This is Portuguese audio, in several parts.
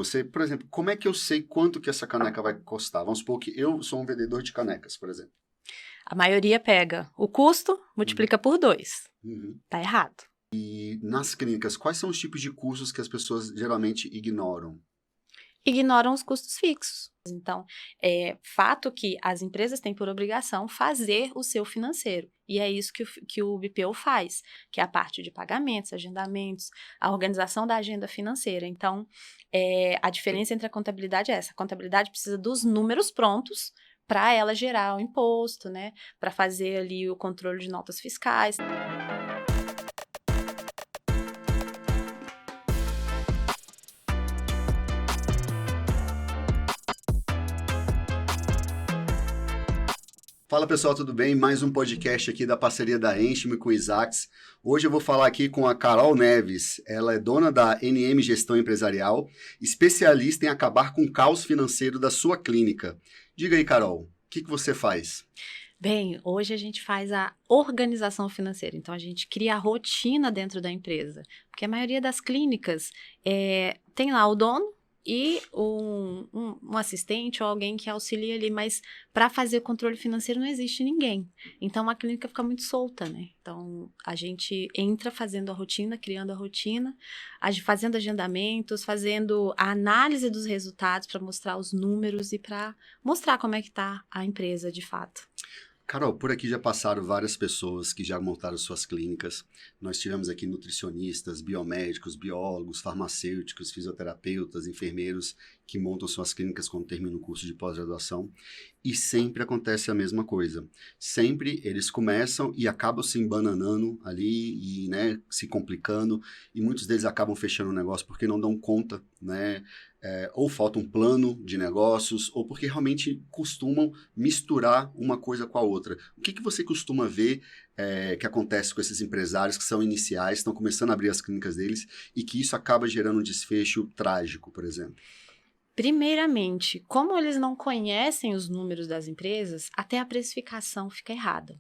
Você, por exemplo, como é que eu sei quanto que essa caneca vai custar? Vamos supor que eu sou um vendedor de canecas, por exemplo. A maioria pega o custo, multiplica por 2. Uhum. Tá errado. E nas clínicas, quais são os tipos de custos que as pessoas geralmente ignoram? Ignoram os custos fixos. Então, é fato que as empresas têm por obrigação fazer o seu financeiro. E é isso que o BPO faz, que é a parte de pagamentos, agendamentos, a organização da agenda financeira. Então, a diferença entre a contabilidade é essa. A contabilidade precisa dos números prontos para ela gerar o imposto, né? Para fazer ali o controle de notas fiscais. Fala pessoal, tudo bem? Mais um podcast aqui da parceria da Enche-me com o Isaacs. Hoje eu vou falar aqui com a Carol Neves. Ela é dona da NM Gestão Empresarial, especialista em acabar com o caos financeiro da sua clínica. Diga aí, Carol, o que você faz? Bem, hoje a gente faz a organização financeira, então a gente cria a rotina dentro da empresa, porque a maioria das clínicas tem lá o dono e um assistente ou alguém que auxilia ali, mas para fazer o controle financeiro não existe ninguém, então a clínica fica muito solta, né? Então a gente entra fazendo a rotina, criando a rotina, fazendo agendamentos, fazendo a análise dos resultados para mostrar os números e para mostrar como é que está a empresa de fato. Carol, por aqui já passaram várias pessoas que já montaram suas clínicas. Nós tivemos aqui nutricionistas, biomédicos, biólogos, farmacêuticos, fisioterapeutas, enfermeiros que montam suas clínicas quando terminam o curso de pós-graduação. E sempre acontece a mesma coisa. Sempre eles começam e acabam se embananando ali e, né, se complicando. E muitos deles acabam fechando o negócio porque não dão conta, né? Ou falta um plano de negócios, ou porque realmente costumam misturar uma coisa com a outra. O que você costuma ver que acontece com esses empresários que são iniciais, estão começando a abrir as clínicas deles, e que isso acaba gerando um desfecho trágico, por exemplo? Primeiramente, como eles não conhecem os números das empresas, até a precificação fica errada,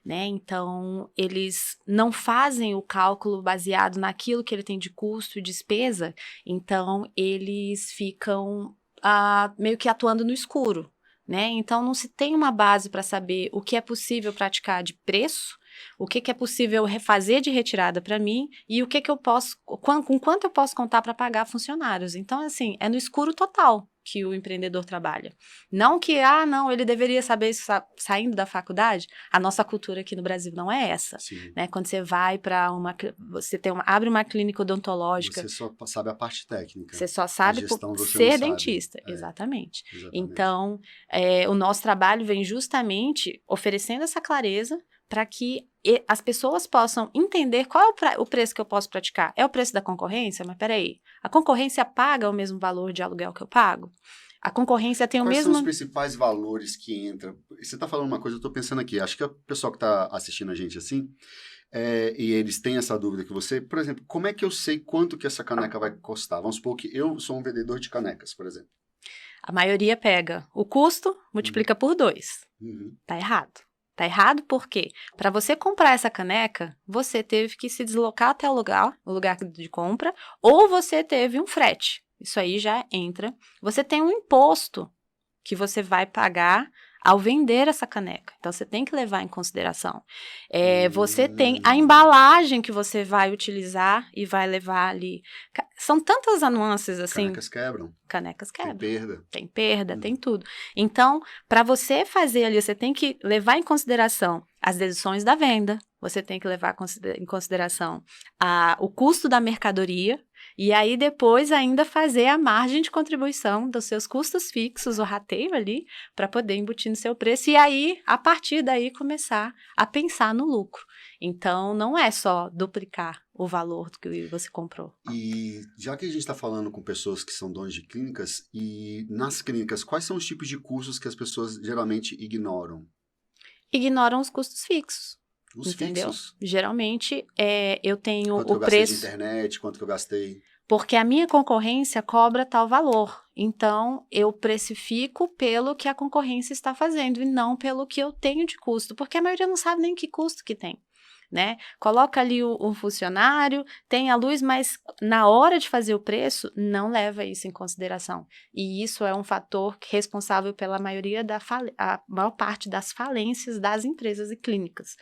né? Então, eles não fazem o cálculo baseado naquilo que ele tem de custo e despesa, então eles ficam meio que atuando no escuro, né? Então, não se tem uma base para saber o que é possível praticar de preço, o que é possível refazer de retirada para mim e o que eu posso, com quanto eu posso contar para pagar funcionários. Então, assim, é no escuro total que o empreendedor trabalha. Não que, não, ele deveria saber isso saindo da faculdade. A nossa cultura aqui no Brasil não é essa. Né? Quando você vai para abre uma clínica odontológica. Você só sabe a parte técnica. Você só sabe ser dentista. Exatamente. Então, o nosso trabalho vem justamente oferecendo essa clareza para que as pessoas possam entender qual é o preço que eu posso praticar. É o preço da concorrência? Mas peraí, a concorrência paga o mesmo valor de aluguel que eu pago? A concorrência tem o mesmo... Quais são os principais valores que entram? Você está falando uma coisa, eu estou pensando aqui. Acho que o pessoal que está assistindo a gente assim, e eles têm essa dúvida que você... Por exemplo, como é que eu sei quanto que essa caneca vai custar? Vamos supor que eu sou um vendedor de canecas, por exemplo. A maioria pega o custo, multiplica por 2. Tá errado. Tá errado porque, para você comprar essa caneca, você teve que se deslocar até o lugar de compra, ou você teve um frete. Isso aí já entra. Você tem um imposto que você vai pagar ao vender essa caneca. Então, você tem que levar em consideração. Você tem a embalagem que você vai utilizar e vai levar ali. São tantas nuances assim. Canecas quebram. Tem perda, tem tudo. Então, para você fazer ali, você tem que levar em consideração as deduções da venda, você tem que levar em consideração o custo da mercadoria, e aí depois ainda fazer a margem de contribuição dos seus custos fixos, o rateio ali, para poder embutir no seu preço, e aí, a partir daí, começar a pensar no lucro. Então, não é só duplicar o valor do que você comprou. E já que a gente está falando com pessoas que são donos de clínicas, e nas clínicas, quais são os tipos de custos que as pessoas geralmente ignoram? Ignoram os custos fixos. Os entendeu? Fixos? Geralmente, eu tenho quanto o preço... Quanto que eu gastei de internet, quanto que eu gastei... Porque a minha concorrência cobra tal valor. Então, eu precifico pelo que a concorrência está fazendo e não pelo que eu tenho de custo. Porque a maioria não sabe nem que custo que tem. né? Coloca ali o funcionário, tem a luz, mas na hora de fazer o preço, não leva isso em consideração. E isso é um fator responsável pela a maior parte das falências das empresas e clínicas.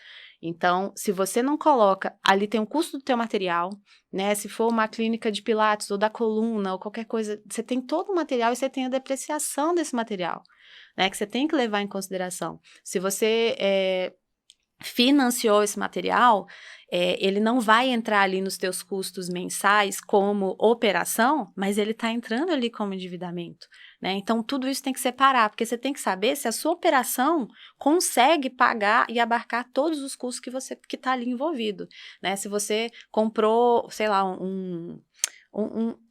Então, se você não coloca, ali tem o custo do teu material, né? Se for uma clínica de pilates ou da coluna ou qualquer coisa, você tem todo o material e você tem a depreciação desse material, né? Que você tem que levar em consideração. Se você financiou esse material, ele não vai entrar ali nos teus custos mensais como operação, mas ele está entrando ali como endividamento, né? Então, tudo isso tem que separar, porque você tem que saber se a sua operação consegue pagar e abarcar todos os custos que está ali envolvido, né? Se você comprou, sei lá,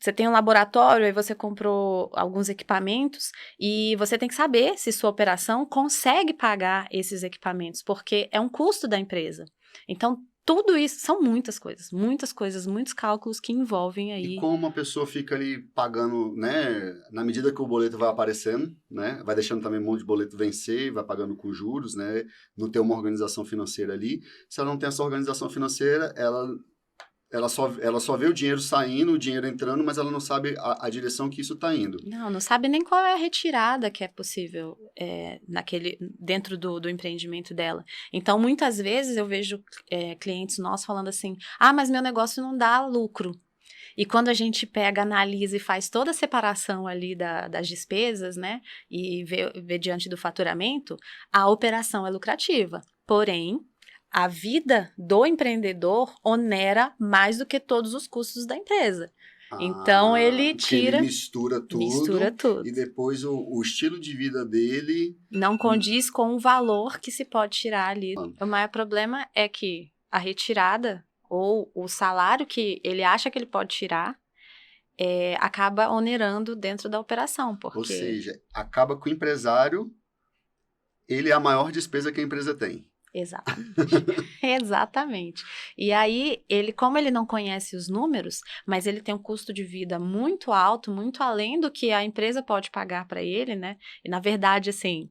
você tem um laboratório, aí você comprou alguns equipamentos e você tem que saber se sua operação consegue pagar esses equipamentos, porque é um custo da empresa. Então, tudo isso são muitas coisas, muitos cálculos que envolvem aí. E como a pessoa fica ali pagando, né, na medida que o boleto vai aparecendo, né, vai deixando também um monte de boleto vencer, vai pagando com juros, né, não tem uma organização financeira ali. Se ela não tem essa organização financeira, ela só vê o dinheiro saindo, o dinheiro entrando, mas ela não sabe a direção que isso está indo. Não sabe nem qual é a retirada que é possível dentro do empreendimento dela. Então, muitas vezes eu vejo clientes nossos falando assim, mas meu negócio não dá lucro. E quando a gente pega, analisa e faz toda a separação ali das despesas, né, e vê diante do faturamento, a operação é lucrativa. Porém, a vida do empreendedor onera mais do que todos os custos da empresa. Então, ele tira... Ele mistura tudo. E depois o estilo de vida dele... não condiz com o valor que se pode tirar ali. O maior problema é que a retirada ou o salário que ele acha que ele pode tirar acaba onerando dentro da operação. Porque... ou seja, acaba com o empresário, ele é a maior despesa que a empresa tem. Exatamente. Exatamente. E aí, como ele não conhece os números, mas ele tem um custo de vida muito alto, muito além do que a empresa pode pagar para ele, né? E na verdade, assim,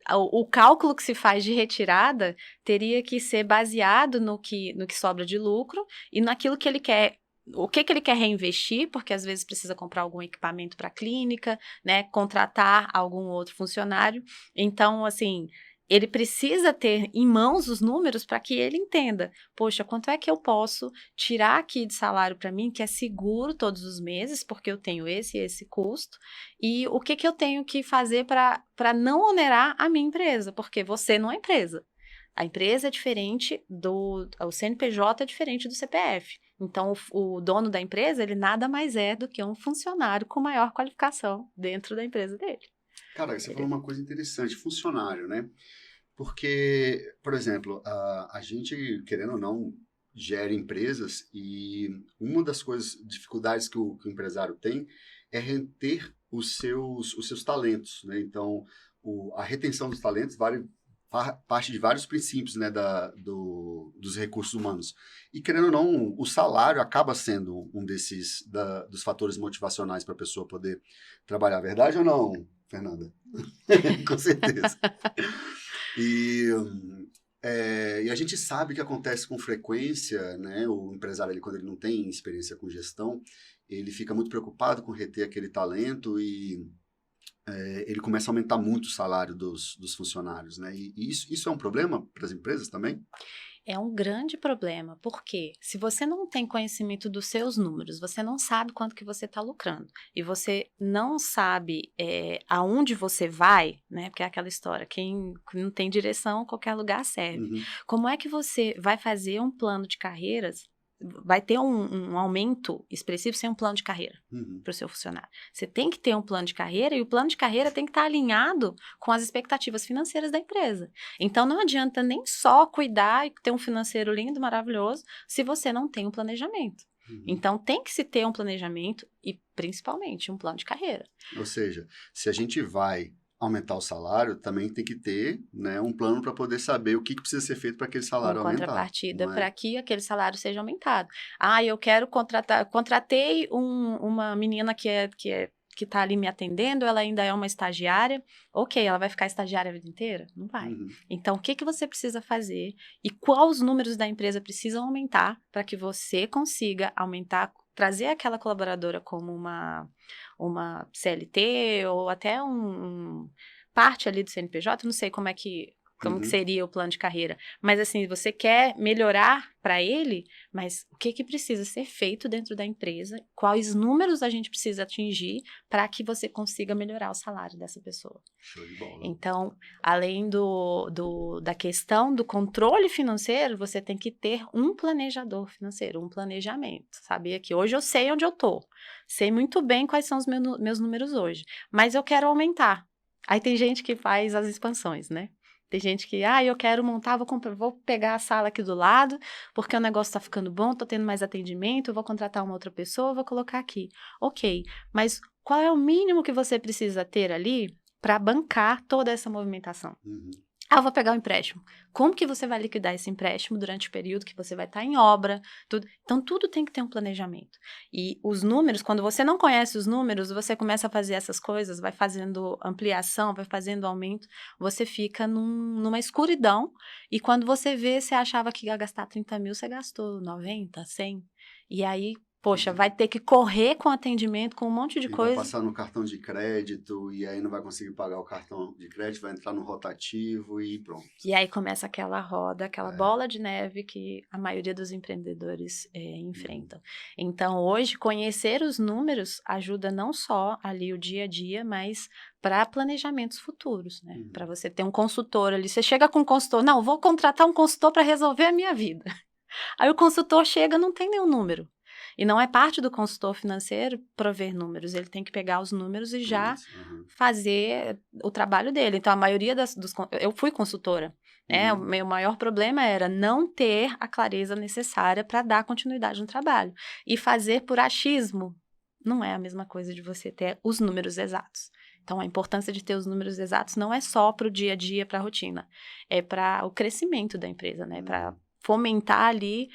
o cálculo que se faz de retirada teria que ser baseado no que sobra de lucro e naquilo que ele quer. O que ele quer reinvestir, porque às vezes precisa comprar algum equipamento para a clínica, né? Contratar algum outro funcionário. Então, assim, ele precisa ter em mãos os números para que ele entenda, poxa, quanto é que eu posso tirar aqui de salário para mim, que é seguro todos os meses, porque eu tenho esse e esse custo, e o que eu tenho que fazer para não onerar a minha empresa, porque você não é empresa. A empresa é diferente o CNPJ é diferente do CPF. Então, o dono da empresa, ele nada mais é do que um funcionário com maior qualificação dentro da empresa dele. Cara, você falou uma coisa interessante, funcionário, né? Porque, por exemplo, a gente, querendo ou não, gera empresas e uma das dificuldades que o empresário tem é reter os seus talentos, né? Então, a retenção dos talentos parte de vários princípios, né, dos recursos humanos. E, querendo ou não, o salário acaba sendo um dos fatores motivacionais para a pessoa poder trabalhar. Verdade ou não, Fernanda? Com certeza. E a gente sabe que acontece com frequência, né? O empresário, quando ele não tem experiência com gestão, ele fica muito preocupado com reter aquele talento e ele começa a aumentar muito o salário dos funcionários, né? E isso é um problema para as empresas também? É um grande problema, porque se você não tem conhecimento dos seus números, você não sabe quanto que você está lucrando, e você não sabe aonde você vai, né? Porque é aquela história, quem não tem direção, qualquer lugar serve. Uhum. Como é que você vai fazer um plano de carreiras, vai ter um aumento expressivo sem um plano de carreira para o seu funcionário? Você tem que ter um plano de carreira e o plano de carreira tem que estar alinhado com as expectativas financeiras da empresa. Então, não adianta nem só cuidar e ter um financeiro lindo, maravilhoso, se você não tem um planejamento. Então, tem que se ter um planejamento e, principalmente, um plano de carreira. Ou seja, se a gente vai aumentar o salário, também tem que ter, né, um plano para poder saber o que precisa ser feito para aquele salário aumentar. Contrapartida para que aquele salário seja aumentado. Eu quero contratei uma menina que que está ali me atendendo, ela ainda é uma estagiária. Ok, ela vai ficar estagiária a vida inteira? Não vai. Então, o que você precisa fazer e quais os números da empresa precisam aumentar para que você consiga aumentar, trazer aquela colaboradora como uma CLT ou até parte ali do CNPJ, não sei como que seria o plano de carreira. Mas assim, você quer melhorar para ele, mas o que precisa ser feito dentro da empresa? Quais números a gente precisa atingir para que você consiga melhorar o salário dessa pessoa? Show de bola. Então, além da questão do controle financeiro, você tem que ter um planejador financeiro, um planejamento. Sabia que hoje eu sei onde eu estou, sei muito bem quais são os meus números hoje, mas eu quero aumentar. Aí tem gente que faz as expansões, né? Tem gente que, eu quero montar, vou pegar a sala aqui do lado, porque o negócio tá ficando bom, tô tendo mais atendimento, vou contratar uma outra pessoa, vou colocar aqui. Ok, mas qual é o mínimo que você precisa ter ali para bancar toda essa movimentação? Eu vou pegar um empréstimo. Como que você vai liquidar esse empréstimo durante o período que você vai estar em obra? Tudo. Então, tudo tem que ter um planejamento. E os números, quando você não conhece os números, você começa a fazer essas coisas, vai fazendo ampliação, vai fazendo aumento, você fica numa escuridão. E quando você vê, você achava que ia gastar 30 mil, você gastou 90, 100. E aí, poxa, vai ter que correr com atendimento, com um monte de coisa. Vai passar no cartão de crédito e aí não vai conseguir pagar o cartão de crédito, vai entrar no rotativo e pronto. E aí começa aquela roda, aquela bola de neve que a maioria dos empreendedores enfrentam. Então, hoje, conhecer os números ajuda não só ali o dia a dia, mas para planejamentos futuros, né? Para você ter um consultor ali. Você chega com um consultor, não, vou contratar um consultor para resolver a minha vida. Aí o consultor chega, não tem nenhum número. E não é parte do consultor financeiro prover números, ele tem que pegar os números e já fazer o trabalho dele. Então, a maioria eu fui consultora, né? O meu maior problema era não ter a clareza necessária para dar continuidade no trabalho. E fazer por achismo não é a mesma coisa de você ter os números exatos. Então, a importância de ter os números exatos não é só para o dia a dia, para a rotina, é para o crescimento da empresa, né? Para fomentar ali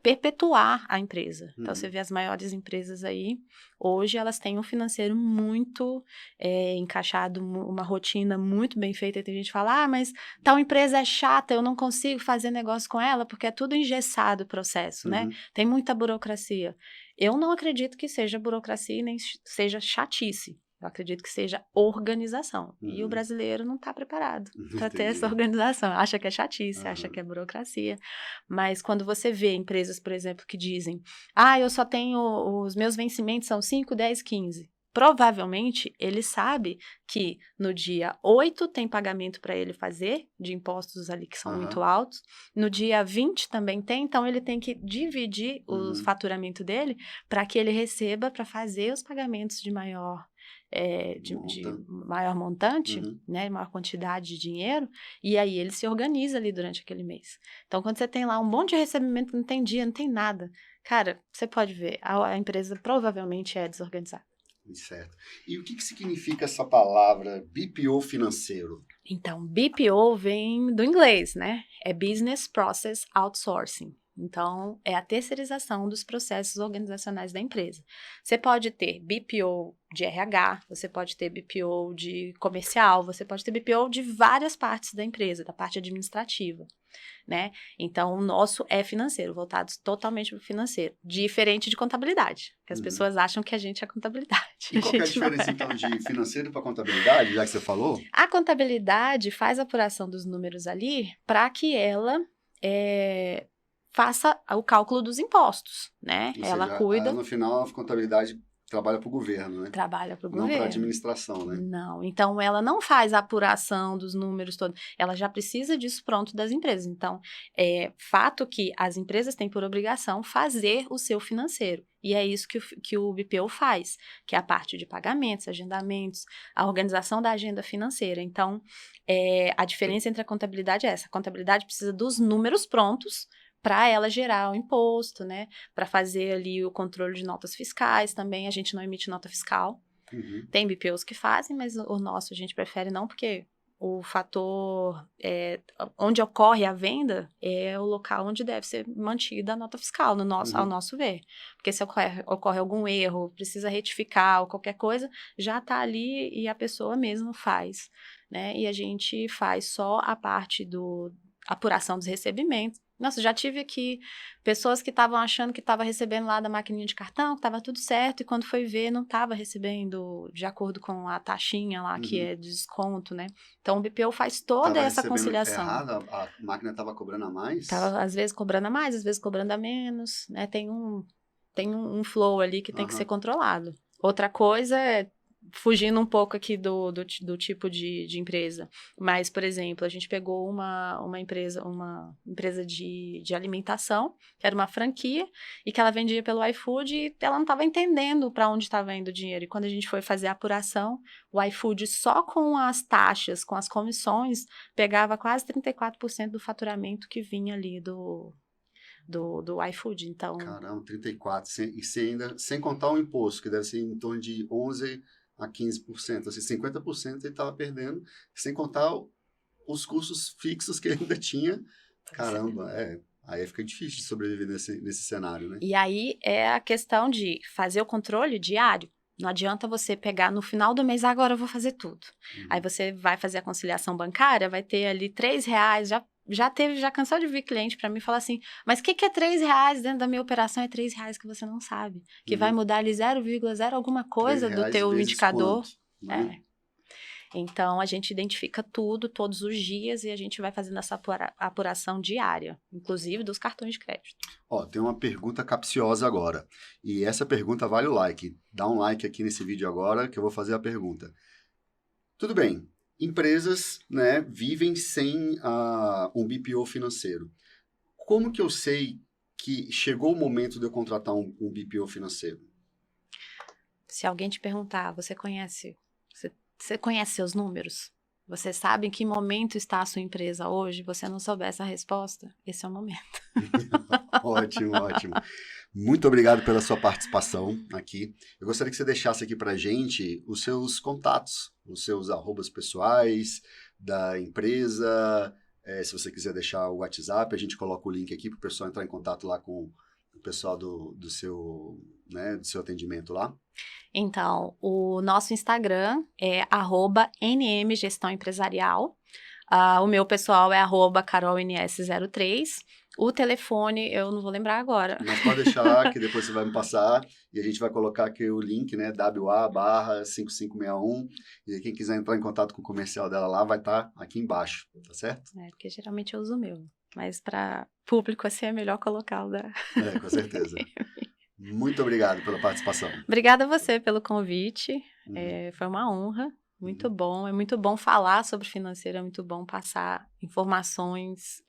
perpetuar a empresa. Então, você vê as maiores empresas aí, hoje elas têm um financeiro muito encaixado, uma rotina muito bem feita, e tem gente que fala, mas tal empresa é chata, eu não consigo fazer negócio com ela, porque é tudo engessado o processo, né? Tem muita burocracia. Eu não acredito que seja burocracia e nem seja chatice. Eu acredito que seja organização. E o brasileiro não está preparado para ter essa organização. Acha que é chatice, acha que é burocracia. Mas quando você vê empresas, por exemplo, que dizem, eu só tenho, os meus vencimentos são 5, 10, 15. Provavelmente, ele sabe que no dia 8 tem pagamento para ele fazer, de impostos ali que são muito altos. No dia 20 também tem, então ele tem que dividir o faturamento dele para que ele receba para fazer os pagamentos de maior maior montante, né, maior quantidade de dinheiro, e aí ele se organiza ali durante aquele mês. Então, quando você tem lá um monte de recebimento que não tem dia, não tem nada, cara, você pode ver, a empresa provavelmente é desorganizada. Certo. E o que significa essa palavra BPO financeiro? Então, BPO vem do inglês, né? É Business Process Outsourcing. Então, é a terceirização dos processos organizacionais da empresa. Você pode ter BPO de RH, você pode ter BPO de comercial, você pode ter BPO de várias partes da empresa, da parte administrativa, né? Então, o nosso é financeiro, voltado totalmente para o financeiro, diferente de contabilidade, que as pessoas acham que a gente é contabilidade. E qual é a diferença, então, de financeiro para contabilidade, já que você falou? A contabilidade faz a apuração dos números ali para que ela faça o cálculo dos impostos, né? Ou ela seja, cuida... no final, a contabilidade trabalha para o governo, né? Trabalha para o governo. Não para a administração, né? Não. Então, ela não faz a apuração dos números todos. Ela já precisa disso pronto das empresas. Então, é fato que as empresas têm por obrigação fazer o seu financeiro. E é isso que o BPO faz, que é a parte de pagamentos, agendamentos, a organização da agenda financeira. Então, a diferença entre a contabilidade é essa. A contabilidade precisa dos números prontos para ela gerar o imposto, né? Para fazer ali o controle de notas fiscais também. A gente não emite nota fiscal. Tem BPOs que fazem, mas o nosso a gente prefere não, porque o fator onde ocorre a venda é o local onde deve ser mantida a nota fiscal, ao nosso ver. Porque se ocorre algum erro, precisa retificar ou qualquer coisa, já está ali e a pessoa mesmo faz, né? E a gente faz só a parte do apuração dos recebimentos. Nossa, já tive aqui pessoas que estavam achando que estava recebendo lá da maquininha de cartão, que estava tudo certo, e quando foi ver, não estava recebendo de acordo com a taxinha lá, que é de desconto, né? Então, o BPO faz toda essa conciliação. Errado, a máquina estava cobrando a mais? Estava, às vezes, cobrando a mais, às vezes, cobrando a menos, né? Tem um flow ali que tem que ser controlado. Outra coisa é, fugindo um pouco aqui do tipo de empresa, mas, por exemplo, a gente pegou uma empresa de alimentação, que era uma franquia, e que ela vendia pelo iFood, e ela não estava entendendo para onde estava indo o dinheiro. E quando a gente foi fazer a apuração, o iFood só com as taxas, com as comissões, pegava quase 34% do faturamento que vinha ali do iFood, então... Caramba, 34%, sem contar o imposto, que deve ser em torno de 11% a 15%, assim, 50% ele estava perdendo, sem contar os custos fixos que ele ainda tinha. Caramba, aí fica difícil de sobreviver nesse cenário, né? E aí é a questão de fazer o controle diário. Não adianta você pegar no final do mês, agora eu vou fazer tudo. Aí você vai fazer a conciliação bancária, vai ter ali R$3, já cansou de vir cliente para mim falar assim, mas o que é R$3 dentro da minha operação? É R$3 que você não sabe, que vai mudar ali 0,0 alguma coisa do teu indicador. Quanto, né? Então, a gente identifica tudo, todos os dias, e a gente vai fazendo essa apuração diária, inclusive dos cartões de crédito. Ó, tem uma pergunta capciosa agora, e essa pergunta vale o like. Dá um like aqui nesse vídeo agora, que eu vou fazer a pergunta. Tudo bem, empresas, né, vivem sem um BPO financeiro. Como que eu sei que chegou o momento de eu contratar um BPO financeiro? Se alguém te perguntar, você conhece seus números? Você sabe em que momento está a sua empresa hoje? Você não souber essa resposta? Esse é o momento. Ótimo, ótimo. Muito obrigado pela sua participação aqui. Eu gostaria que você deixasse aqui pra gente os seus contatos, os seus arrobas pessoais da empresa. Se você quiser deixar o WhatsApp, a gente coloca o link aqui para o pessoal entrar em contato lá com o pessoal do seu atendimento lá. Então, o nosso Instagram é @nmgestãoempresarial. O meu pessoal é @carolns03. O telefone, eu não vou lembrar agora. Mas pode deixar, que depois você vai me passar, e a gente vai colocar aqui o link, né, WA/5561, e quem quiser entrar em contato com o comercial dela lá, vai estar aqui embaixo, tá certo? Porque geralmente eu uso o meu, mas para público assim é melhor colocar o da... Com certeza. Muito obrigado pela participação. Obrigada a você pelo convite, foi uma honra. Muito bom, é muito bom falar sobre financeiro, é muito bom passar informações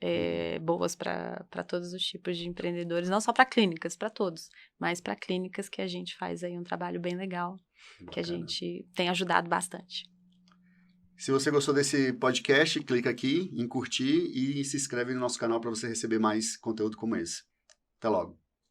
boas para todos os tipos de empreendedores, não só para clínicas, para todos, mas para clínicas que a gente faz aí um trabalho bem legal, que a gente tem ajudado bastante. Se você gostou desse podcast, clica aqui em curtir e se inscreve no nosso canal para você receber mais conteúdo como esse. Até logo.